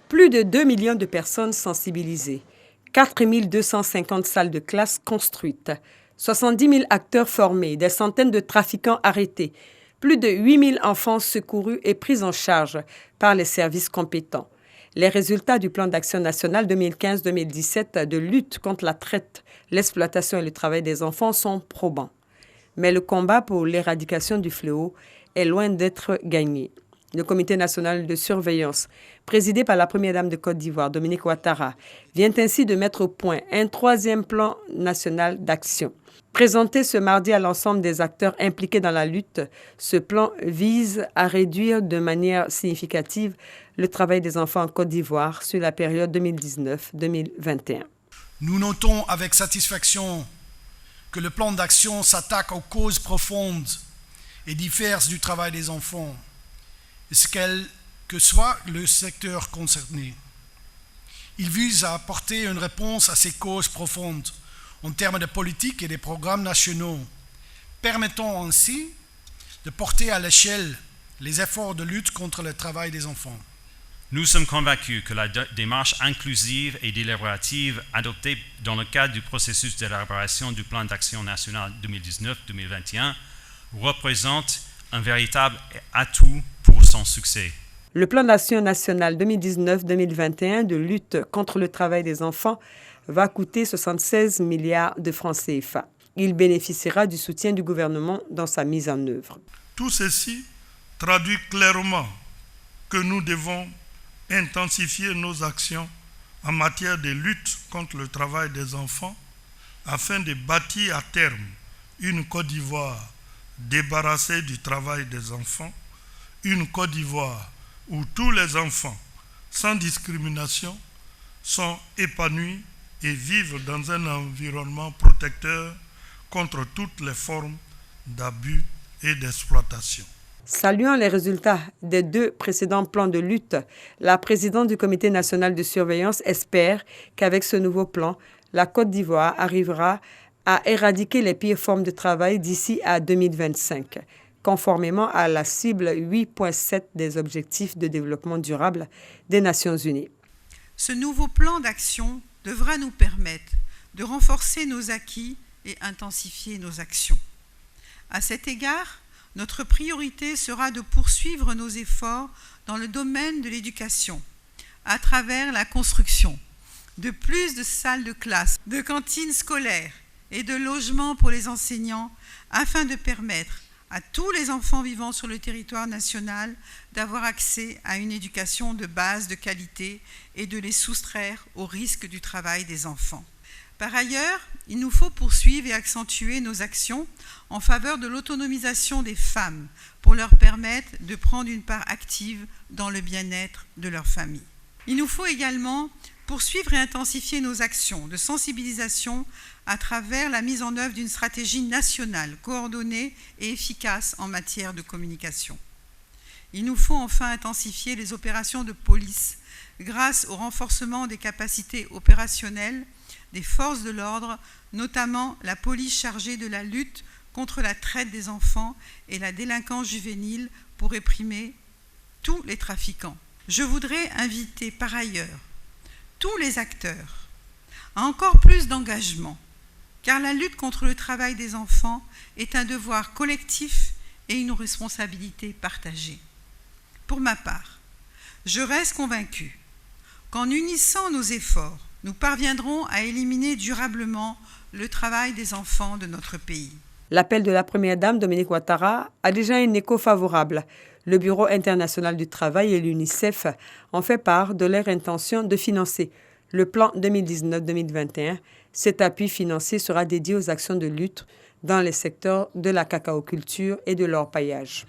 Plus de 2 millions de personnes sensibilisées, 4 250 salles de classe construites, 70 000 acteurs formés, des centaines de trafiquants arrêtés, plus de 8 000 enfants secourus et pris en charge par les services compétents. Les résultats du plan d'action national 2015-2017 de lutte contre la traite, l'exploitation et le travail des enfants sont probants. Mais le combat pour l'éradication du fléau est loin d'être gagné. Le Comité national de surveillance, présidé par la première dame de Côte d'Ivoire, Dominique Ouattara, vient ainsi de mettre au point un 3e plan national d'action. Présenté ce mardi à l'ensemble des acteurs impliqués dans la lutte, ce plan vise à réduire de manière significative le travail des enfants en Côte d'Ivoire sur la période 2019-2021. Nous notons avec satisfaction que le plan d'action s'attaque aux causes profondes et diverses du travail des enfants, quel que soit le secteur concerné. Il vise à apporter une réponse à ces causes profondes en termes de politique et de programmes nationaux, permettant ainsi de porter à l'échelle les efforts de lutte contre le travail des enfants. Nous sommes convaincus que la démarche inclusive et délébrative adoptée dans le cadre du processus d'élaboration du plan d'action national 2019-2021 représente un véritable atout pour son succès. Le plan d'action national 2019-2021 de lutte contre le travail des enfants va coûter 76 milliards de francs CFA. Il bénéficiera du soutien du gouvernement dans sa mise en œuvre. Tout ceci traduit clairement que nous devons intensifier nos actions en matière de lutte contre le travail des enfants afin de bâtir à terme une Côte d'Ivoire débarrassée du travail des enfants, une Côte d'Ivoire où tous les enfants, sans discrimination, sont épanouis et vivent dans un environnement protecteur contre toutes les formes d'abus et d'exploitation. Saluant les résultats des 2 précédents plans de lutte, la présidente du Comité national de surveillance espère qu'avec ce nouveau plan, la Côte d'Ivoire arrivera à éradiquer les pires formes de travail d'ici à 2025, conformément à la cible 8.7 des objectifs de développement durable des Nations unies. Ce nouveau plan d'action devra nous permettre de renforcer nos acquis et intensifier nos actions. À cet égard, notre priorité sera de poursuivre nos efforts dans le domaine de l'éducation, à travers la construction de plus de salles de classe, de cantines scolaires et de logements pour les enseignants, afin de permettre à tous les enfants vivant sur le territoire national d'avoir accès à une éducation de base de qualité et de les soustraire au risque du travail des enfants. Par ailleurs, il nous faut poursuivre et accentuer nos actions en faveur de l'autonomisation des femmes pour leur permettre de prendre une part active dans le bien-être de leur famille. Il nous faut également poursuivre et intensifier nos actions de sensibilisation à travers la mise en œuvre d'une stratégie nationale coordonnée et efficace en matière de communication. Il nous faut enfin intensifier les opérations de police grâce au renforcement des capacités opérationnelles des forces de l'ordre, notamment la police chargée de la lutte contre la traite des enfants et la délinquance juvénile pour réprimer tous les trafiquants. Je voudrais inviter par ailleurs tous les acteurs à encore plus d'engagement, car la lutte contre le travail des enfants est un devoir collectif et une responsabilité partagée. Pour ma part, je reste convaincue qu'en unissant nos efforts, nous parviendrons à éliminer durablement le travail des enfants de notre pays. L'appel de la première dame, Dominique Ouattara, a déjà un écho favorable. Le Bureau international du travail et l'UNICEF ont fait part de leur intention de financer le plan 2019-2021. Cet appui financier sera dédié aux actions de lutte dans les secteurs de la cacaoculture et de l'orpaillage.